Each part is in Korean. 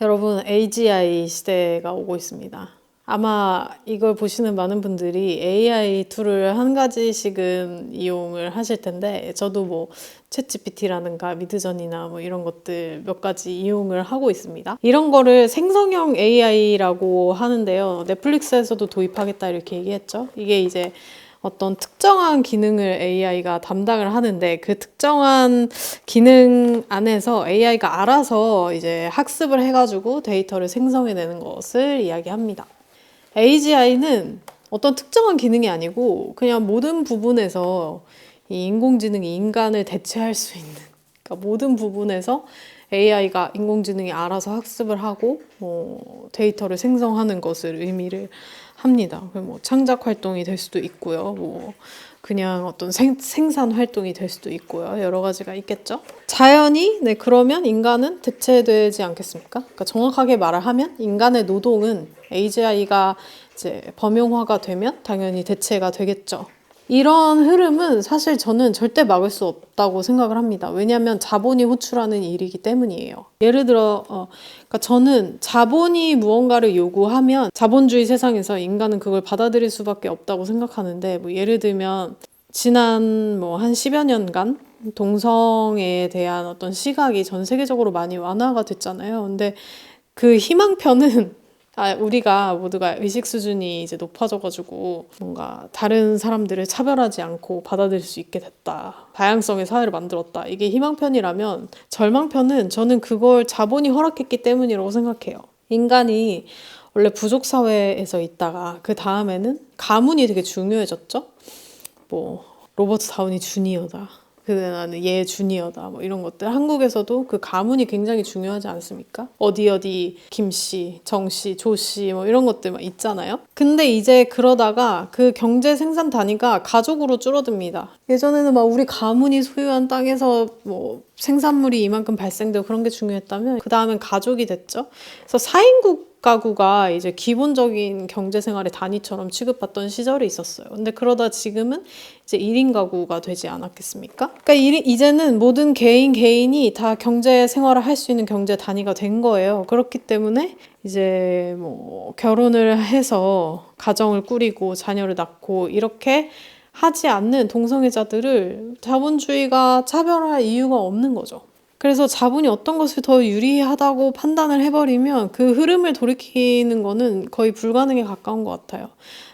여러분, AGI 시대가 오고 있습니다. 아마 이걸 보시는 많은 분들이 AI 툴을 한 가지씩은 이용을 하실 텐데, 저도 뭐 챗GPT라든가 미드전이나 뭐 이런 것들 몇 가지 이용을 하고 있습니다. 이런 거를 생성형 AI라고 하는데요. 넷플릭스에서도 도입하겠다 이렇게 얘기했죠. 이게 이제 어떤 특정한 기능을 AI가 담당을 하는데, 그 특정한 기능 안에서 AI가 알아서 이제 학습을 해가지고 데이터를 생성해내는 것을 이야기합니다. AGI는 어떤 특정한 기능이 아니고 그냥 모든 부분에서 이 인공지능이 인간을 대체할 수 있는, 그러니까 모든 부분에서 AI가 인공지능이 알아서 학습을 하고 데이터를 생성하는 것을 의미를 합니다. 뭐 창작 활동이 될 수도 있고요. 뭐 그냥 어떤 생산 활동이 될 수도 있고요. 여러 가지가 있겠죠. 자연히 그러면 인간은 대체되지 않겠습니까? 그러니까 정확하게 말을 하면 인간의 노동은 AGI가 이제 범용화가 되면 당연히 대체가 되겠죠. 이런 흐름은 사실 저는 절대 막을 수 없다고 생각을 합니다. 왜냐하면 자본이 호출하는 일이기 때문이에요. 예를 들어, 그러니까 저는 자본이 무언가를 요구하면 자본주의 세상에서 인간은 그걸 받아들일 수밖에 없다고 생각하는데, 뭐 예를 들면 지난 뭐 한 10여 년간 동성애에 대한 어떤 시각이 전 세계적으로 많이 완화가 됐잖아요. 근데 그 희망편은 우리가 모두가 의식 수준이 이제 높아져가지고 뭔가 다른 사람들을 차별하지 않고 받아들일 수 있게 됐다. 다양성의 사회를 만들었다. 이게 희망편이라면, 절망편은 저는 그걸 자본이 허락했기 때문이라고 생각해요. 인간이 원래 부족 사회에서 있다가 그 다음에는 가문이 되게 중요해졌죠. 뭐 로버트 다우니 주니어다. 근데 나는 얘 주니어다. 뭐 이런 것들. 한국에서도 그 가문이 굉장히 중요하지 않습니까? 어디 김씨, 정씨, 조씨 뭐 이런 것들 막 있잖아요. 근데 이제 그러다가 그 경제 생산 단위가 가족으로 줄어듭니다. 예전에는 막 우리 가문이 소유한 땅에서 뭐 생산물이 이만큼 발생되고 그런 게 중요했다면, 그 다음엔 가족이 됐죠. 그래서 4인국 가구가 이제 기본적인 경제 생활의 단위처럼 취급받던 시절이 있었어요. 근데 그러다 지금은 이제 1인 가구가 되지 않았겠습니까? 그러니까 이제는 모든 개인이 다 경제 생활을 할 수 있는 경제 단위가 된 거예요. 그렇기 때문에 이제 뭐 결혼을 해서 가정을 꾸리고 자녀를 낳고 이렇게 하지 않는 동성애자들을 자본주의가 차별할 이유가 없는 거죠. 그래서 자본이 어떤 것을 더 유리하다고 판단을 해버리면 그 흐름을 돌이키는 거는 거의 불가능에 가까운 것 같아요.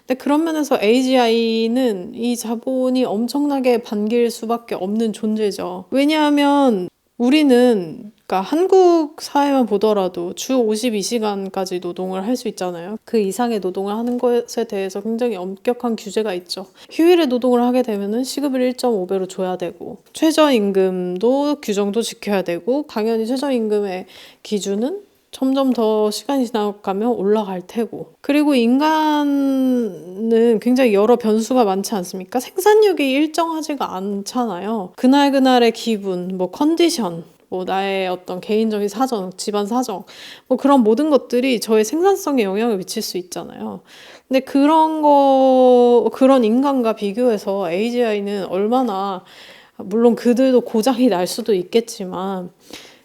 근데 그런 면에서 AGI는 이 자본이 엄청나게 반길 수밖에 없는 존재죠. 왜냐하면 우리는, 그러니까 한국 사회만 보더라도 주 52시간까지 노동을 할 수 있잖아요. 그 이상의 노동을 하는 것에 대해서 굉장히 엄격한 규제가 있죠. 휴일에 노동을 하게 되면은 시급을 1.5배로 줘야 되고, 최저임금도 규정도 지켜야 되고, 당연히 최저임금의 기준은 점점 더 시간이 지나가면 올라갈 테고, 그리고 인간은 굉장히 여러 변수가 많지 않습니까? 생산력이 일정하지가 않잖아요. 그날그날의 기분, 뭐 컨디션, 뭐 나의 어떤 개인적인 사정, 집안 사정, 뭐 그런 모든 것들이 저의 생산성에 영향을 미칠 수 있잖아요. 근데 그런 인간과 비교해서 AGI는 얼마나, 물론 그들도 고장이 날 수도 있겠지만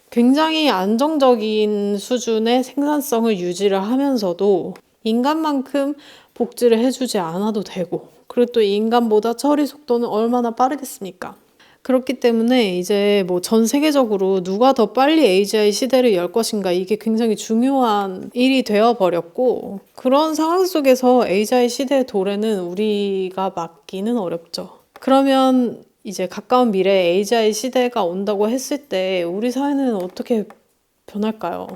굉장히 안정적인 수준의 생산성을 유지를 하면서도 인간만큼 복지를 해주지 않아도 되고, 그리고 또 인간보다 처리 속도는 얼마나 빠르겠습니까? 그렇기 때문에 이제 뭐 전 세계적으로 누가 더 빨리 AGI 시대를 열 것인가, 이게 굉장히 중요한 일이 되어버렸고, 그런 상황 속에서 AGI 시대의 도래는 우리가 막기는 어렵죠. 그러면 이제 가까운 미래에 AGI 시대가 온다고 했을 때 우리 사회는 어떻게 변할까요?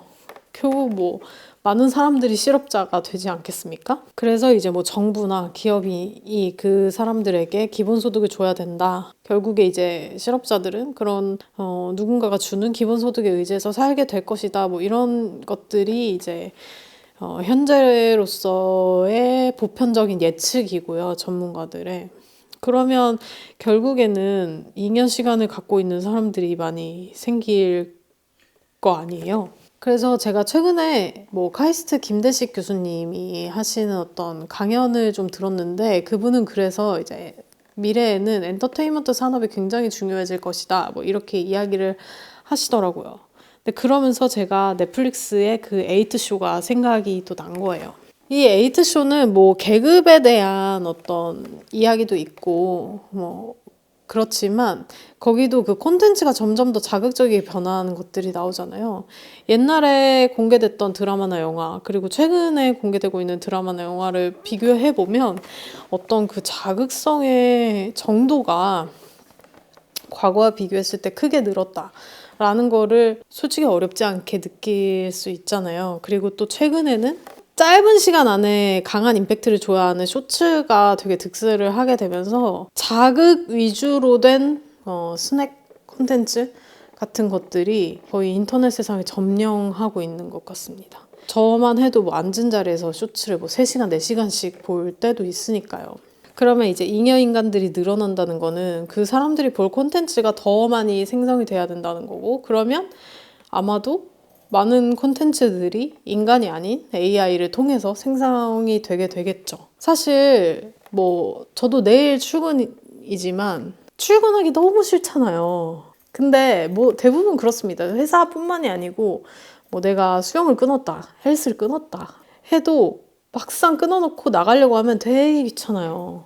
결국 뭐 많은 사람들이 실업자가 되지 않겠습니까? 그래서 이제 뭐 정부나 기업이 그 사람들에게 기본소득을 줘야 된다. 결국에 이제 실업자들은 그런 누군가가 주는 기본소득에 의지해서 살게 될 것이다. 뭐 이런 것들이 이제 현재로서의 보편적인 예측이고요. 전문가들의. 그러면 결국에는 잉여 시간을 갖고 있는 사람들이 많이 생길 거 아니에요? 그래서 제가 최근에 뭐 카이스트 김대식 교수님이 하시는 어떤 강연을 좀 들었는데, 그분은 그래서 이제 미래에는 엔터테인먼트 산업이 굉장히 중요해질 것이다. 뭐 이렇게 이야기를 하시더라고요. 근데 그러면서 제가 넷플릭스의 그 에이트 쇼가 생각이 또 난 거예요. 이 에이트 쇼는 뭐 계급에 대한 어떤 이야기도 있고 뭐 그렇지만 거기도 그 콘텐츠가 점점 더 자극적이게 변화하는 것들이 나오잖아요. 옛날에 공개됐던 드라마나 영화, 그리고 최근에 공개되고 있는 드라마나 영화를 비교해 보면 어떤 그 자극성의 정도가 과거와 비교했을 때 크게 늘었다라는 거를 솔직히 어렵지 않게 느낄 수 있잖아요. 그리고 또 최근에는 짧은 시간 안에 강한 임팩트를 줘야 하는 쇼츠가 되게 득세를 하게 되면서 자극 위주로 된 스낵 콘텐츠 같은 것들이 거의 인터넷 세상에 점령하고 있는 것 같습니다. 저만 해도 뭐 앉은 자리에서 쇼츠를 뭐 3시간, 4시간씩 볼 때도 있으니까요. 그러면 이제 잉여인간들이 늘어난다는 거는 그 사람들이 볼 콘텐츠가 더 많이 생성이 돼야 된다는 거고, 그러면 아마도 많은 콘텐츠들이 인간이 아닌 AI를 통해서 생성이 되게 되겠죠. 사실 뭐 저도 내일 출근이지만 출근하기 너무 싫잖아요. 근데 뭐 대부분 그렇습니다. 회사뿐만이 아니고 뭐 내가 수영을 끊었다, 헬스를 끊었다 해도 막상 끊어놓고 나가려고 하면 되게 귀찮아요.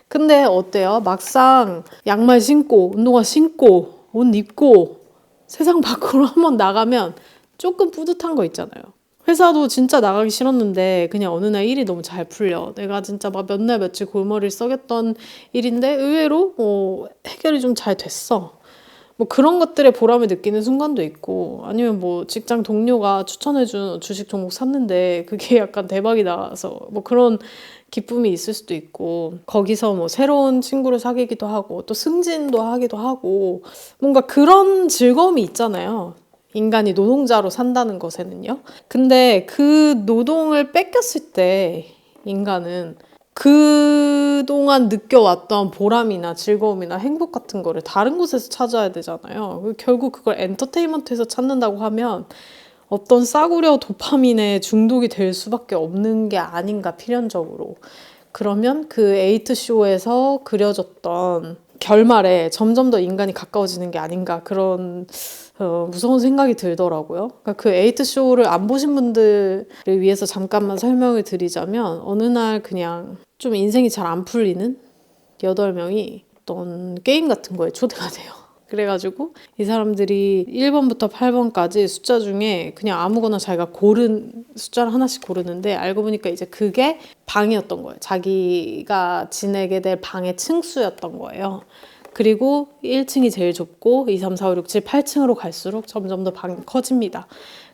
근데 어때요? 막상 양말 신고, 운동화 신고, 옷 입고 세상 밖으로 한번 나가면 조금 뿌듯한 거 있잖아요. 회사도 진짜 나가기 싫었는데 그냥 어느 날 일이 너무 잘 풀려. 내가 진짜 막 몇 날 며칠 골머리를 썩였던 일인데 의외로 해결이 좀 잘 됐어. 뭐 그런 것들에 보람을 느끼는 순간도 있고, 아니면 뭐 직장 동료가 추천해준 주식 종목 샀는데 그게 약간 대박이 나서 뭐 그런 기쁨이 있을 수도 있고, 거기서 뭐 새로운 친구를 사귀기도 하고 또 승진도 하기도 하고, 뭔가 그런 즐거움이 있잖아요. 인간이 노동자로 산다는 것에는요. 근데 그 노동을 뺏겼을 때 인간은 그동안 느껴왔던 보람이나 즐거움이나 행복 같은 거를 다른 곳에서 찾아야 되잖아요. 결국 그걸 엔터테인먼트에서 찾는다고 하면 어떤 싸구려 도파민에 중독이 될 수밖에 없는 게 아닌가, 필연적으로. 그러면 그 에이트 쇼에서 그려졌던 결말에 점점 더 인간이 가까워지는 게 아닌가, 그런 무서운 생각이 들더라고요. 그러니까 그 에이트 쇼를 안 보신 분들을 위해서 잠깐만 설명을 드리자면, 어느 날 그냥 좀 인생이 잘 안 풀리는 8명이 어떤 게임 같은 거에 초대가 돼요. 그래가지고 이 사람들이 1번부터 8번까지 숫자 중에 그냥 아무거나 자기가 고른 숫자를 하나씩 고르는데, 알고 보니까 이제 그게 방이었던 거예요. 자기가 지내게 될 방의 층수였던 거예요. 그리고 1층이 제일 좁고 2, 3, 4, 5, 6, 7, 8층으로 갈수록 점점 더 방이 커집니다.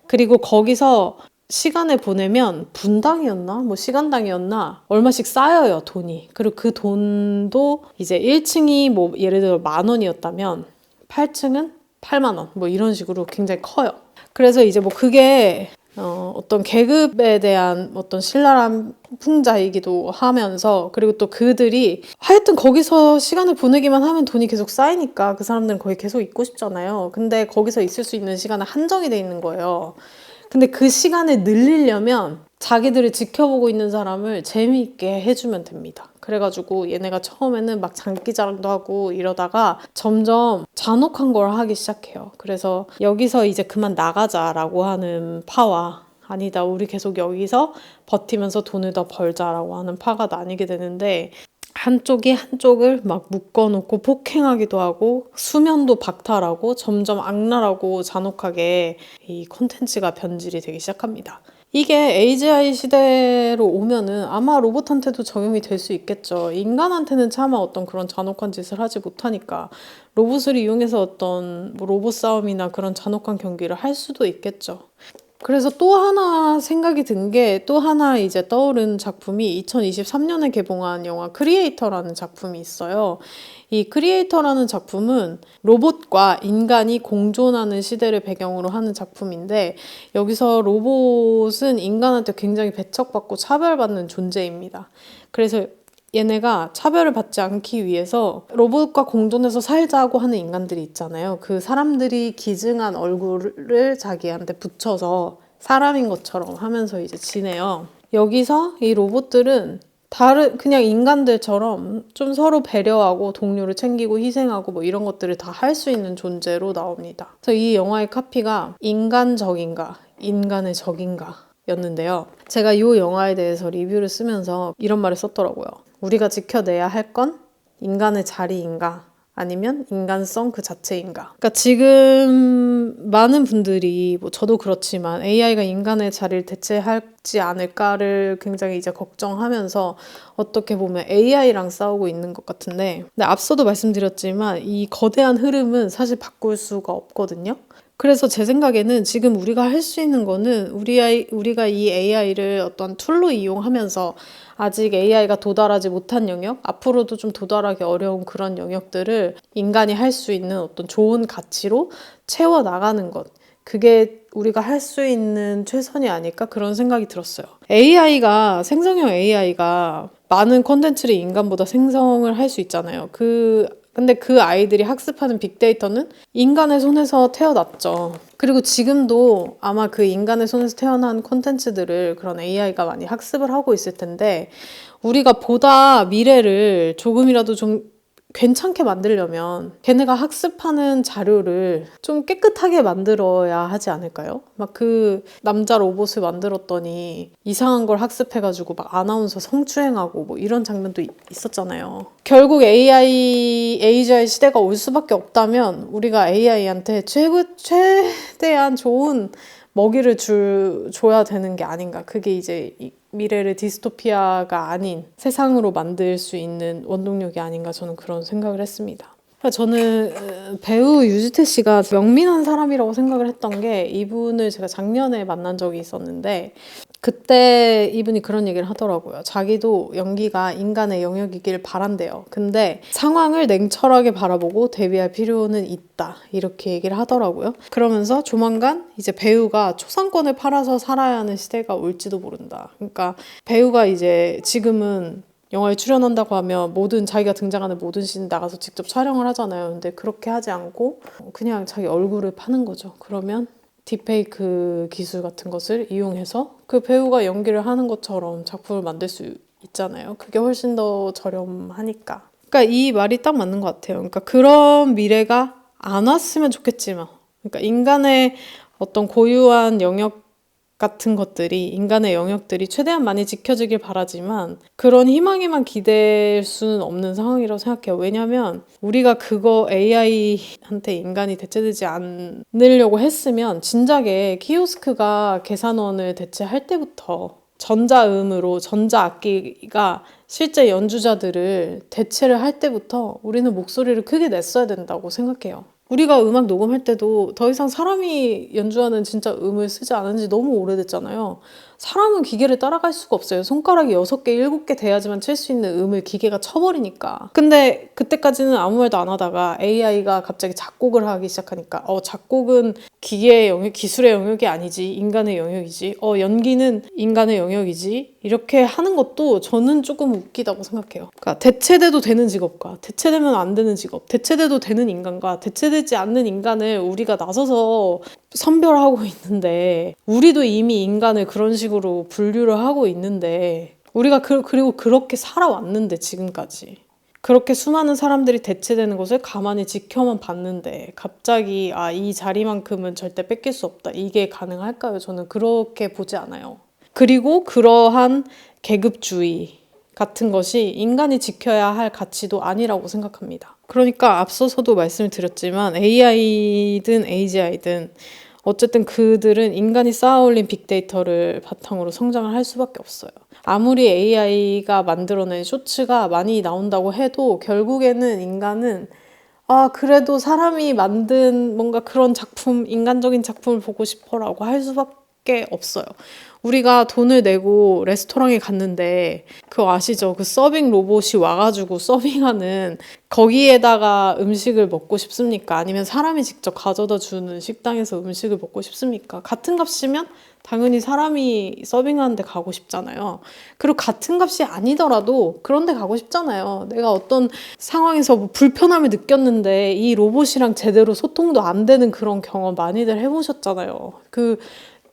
그리고 거기서 시간을 보내면 분당이었나? 뭐 시간당이었나? 얼마씩 쌓여요, 돈이. 그리고 그 돈도 이제 1층이 뭐 예를 들어 10,000원이었다면 8층은 80,000원. 뭐 이런 식으로 굉장히 커요. 그래서 이제 뭐 그게 어떤 계급에 대한 어떤 신랄한 풍자이기도 하면서, 그리고 또 그들이 하여튼 거기서 시간을 보내기만 하면 돈이 계속 쌓이니까 그 사람들은 거기 계속 있고 싶잖아요. 근데 거기서 있을 수 있는 시간은 한정이 돼 있는 거예요. 근데 그 시간을 늘리려면 자기들을 지켜보고 있는 사람을 재미있게 해주면 됩니다. 그래가지고 얘네가 처음에는 막 장기자랑도 하고 이러다가 점점 잔혹한 걸 하기 시작해요. 그래서 여기서 이제 그만 나가자라고 하는 파와, 아니다, 우리 계속 여기서 버티면서 돈을 더 벌자라고 하는 파가 나뉘게 되는데, 한쪽이 한쪽을 막 묶어놓고 폭행하기도 하고 수면도 박탈하고 점점 악랄하고 잔혹하게 이 콘텐츠가 변질이 되기 시작합니다. 이게 AGI 시대로 오면은 아마 로봇한테도 적용이 될 수 있겠죠. 인간한테는 차마 어떤 그런 잔혹한 짓을 하지 못하니까 로봇을 이용해서 어떤 뭐 로봇 싸움이나 그런 잔혹한 경기를 할 수도 있겠죠. 그래서 또 하나 생각이 든 게, 또 하나 이제 떠오른 작품이 2023년에 개봉한 영화 크리에이터라는 작품이 있어요. 이 크리에이터라는 작품은 로봇과 인간이 공존하는 시대를 배경으로 하는 작품인데, 여기서 로봇은 인간한테 굉장히 배척받고 차별받는 존재입니다. 그래서 얘네가 차별을 받지 않기 위해서 로봇과 공존해서 살자고 하는 인간들이 있잖아요. 그 사람들이 기증한 얼굴을 자기한테 붙여서 사람인 것처럼 하면서 이제 지내요. 여기서 이 로봇들은 그냥 인간들처럼 좀 서로 배려하고 동료를 챙기고 희생하고 뭐 이런 것들을 다 할 수 있는 존재로 나옵니다. 그래서 이 영화의 카피가 인간적인가, 인간의 적인가 였는데요. 제가 이 영화에 대해서 리뷰를 쓰면서 이런 말을 썼더라고요. 우리가 지켜내야 할 건 인간의 자리인가? 아니면 인간성 그 자체인가? 그러니까 지금 많은 분들이 뭐 저도 그렇지만 AI가 인간의 자리를 대체하지 않을까를 굉장히 이제 걱정하면서 어떻게 보면 AI랑 싸우고 있는 것 같은데, 근데 앞서도 말씀드렸지만 이 거대한 흐름은 사실 바꿀 수가 없거든요. 그래서 제 생각에는 지금 우리가 할 수 있는 거는 우리가 이 AI를 어떤 툴로 이용하면서 아직 AI가 도달하지 못한 영역, 앞으로도 좀 도달하기 어려운 그런 영역들을 인간이 할 수 있는 어떤 좋은 가치로 채워나가는 것. 그게 우리가 할 수 있는 최선이 아닐까 그런 생각이 들었어요. 생성형 AI가 많은 콘텐츠를 인간보다 생성을 할 수 있잖아요. 근데 그 아이들이 학습하는 빅데이터는 인간의 손에서 태어났죠. 그리고 지금도 아마 그 인간의 손에서 태어난 콘텐츠들을 그런 AI가 많이 학습을 하고 있을 텐데, 우리가 보다 미래를 조금이라도 좀 괜찮게 만들려면 걔네가 학습하는 자료를 좀 깨끗하게 만들어야 하지 않을까요? 막 그 남자 로봇을 만들었더니 이상한 걸 학습해가지고 막 아나운서 성추행하고 뭐 이런 장면도 있었잖아요. 결국 AGI 시대가 올 수밖에 없다면 우리가 AI한테 최대한 좋은 먹이를 줘야 되는 게 아닌가. 그게 이제 미래를 디스토피아가 아닌 세상으로 만들 수 있는 원동력이 아닌가, 저는 그런 생각을 했습니다. 저는 배우 유지태 씨가 명민한 사람이라고 생각을 했던 게, 이분을 제가 작년에 만난 적이 있었는데 그때 이분이 그런 얘기를 하더라고요. 자기도 연기가 인간의 영역이길 바란대요. 근데 상황을 냉철하게 바라보고 대비할 필요는 있다, 이렇게 얘기를 하더라고요. 그러면서 조만간 이제 배우가 초상권을 팔아서 살아야 하는 시대가 올지도 모른다. 그러니까 배우가 이제 지금은 영화에 출연한다고 하면 자기가 등장하는 모든 씬 나가서 직접 촬영을 하잖아요. 근데 그렇게 하지 않고 그냥 자기 얼굴을 파는 거죠. 그러면 딥페이크 기술 같은 것을 이용해서 그 배우가 연기를 하는 것처럼 작품을 만들 수 있잖아요. 그게 훨씬 더 저렴하니까. 그러니까 이 말이 딱 맞는 것 같아요. 그러니까 그런 미래가 안 왔으면 좋겠지만, 그러니까 인간의 어떤 고유한 영역 같은 것들이, 인간의 영역들이 최대한 많이 지켜지길 바라지만 그런 희망에만 기댈 수는 없는 상황이라고 생각해요. 왜냐면 우리가 그거 AI한테 인간이 대체되지 않으려고 했으면 진작에 키오스크가 계산원을 대체할 때부터 전자음으로 전자악기가 실제 연주자들을 대체를 할 때부터 우리는 목소리를 크게 냈어야 된다고 생각해요. 우리가 음악 녹음할 때도 더 이상 사람이 연주하는 진짜 음을 쓰지 않은 지 너무 오래됐잖아요. 사람은 기계를 따라갈 수가 없어요. 손가락이 6개, 7개 돼야지만 칠 수 있는 음을 기계가 쳐버리니까. 근데 그때까지는 아무 말도 안 하다가 AI가 갑자기 작곡을 하기 시작하니까 작곡은 기계의 영역, 기술의 영역이 아니지, 인간의 영역이지. 연기는 인간의 영역이지. 이렇게 하는 것도 저는 조금 웃기다고 생각해요. 그러니까 대체돼도 되는 직업과 대체되면 안 되는 직업, 대체돼도 되는 인간과 대체되지 않는 인간을 우리가 나서서 선별하고 있는데, 우리도 이미 인간을 그런 식으로 분류를 하고 있는데, 우리가 그리고 그렇게 살아왔는데, 지금까지 그렇게 수많은 사람들이 대체되는 것을 가만히 지켜만 봤는데 갑자기 이 자리만큼은 절대 뺏길 수 없다, 이게 가능할까요? 저는 그렇게 보지 않아요. 그리고 그러한 계급주의 같은 것이 인간이 지켜야 할 가치도 아니라고 생각합니다. 그러니까 앞서서도 말씀을 드렸지만 AI든 AGI든 어쨌든 그들은 인간이 쌓아올린 빅데이터를 바탕으로 성장을 할 수밖에 없어요. 아무리 AI가 만들어낸 쇼츠가 많이 나온다고 해도 결국에는 인간은 그래도 사람이 만든 뭔가 그런 작품, 인간적인 작품을 보고 싶어라고 할 수밖에 없어요. 우리가 돈을 내고 레스토랑에 갔는데 그거 아시죠? 그 서빙 로봇이 와가지고 서빙하는, 거기에다가 음식을 먹고 싶습니까? 아니면 사람이 직접 가져다 주는 식당에서 음식을 먹고 싶습니까? 같은 값이면 당연히 사람이 서빙하는 데 가고 싶잖아요. 그리고 같은 값이 아니더라도 그런 데 가고 싶잖아요. 내가 어떤 상황에서 뭐 불편함을 느꼈는데 이 로봇이랑 제대로 소통도 안 되는 그런 경험 많이들 해보셨잖아요.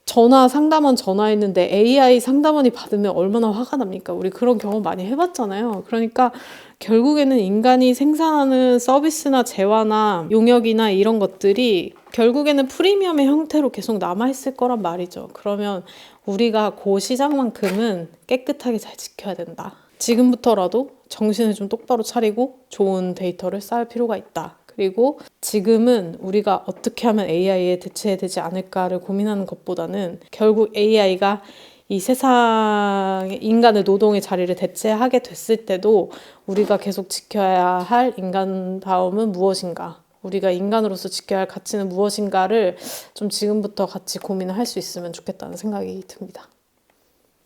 전화 상담원 전화했는데 AI 상담원이 받으면 얼마나 화가 납니까? 우리 그런 경험 많이 해봤잖아요. 그러니까 결국에는 인간이 생산하는 서비스나 재화나 용역이나 이런 것들이 결국에는 프리미엄의 형태로 계속 남아있을 거란 말이죠. 그러면 우리가 그 시장만큼은 깨끗하게 잘 지켜야 된다. 지금부터라도 정신을 좀 똑바로 차리고 좋은 데이터를 쌓을 필요가 있다. 그리고 지금은 우리가 어떻게 하면 AI에 대체해야 되지 않을까를 고민하는 것보다는 결국 AI가 이 세상에 인간의 노동의 자리를 대체하게 됐을 때도 우리가 계속 지켜야 할 인간다움은 무엇인가? 우리가 인간으로서 지켜야 할 가치는 무엇인가를 좀 지금부터 같이 고민을 할 수 있으면 좋겠다는 생각이 듭니다.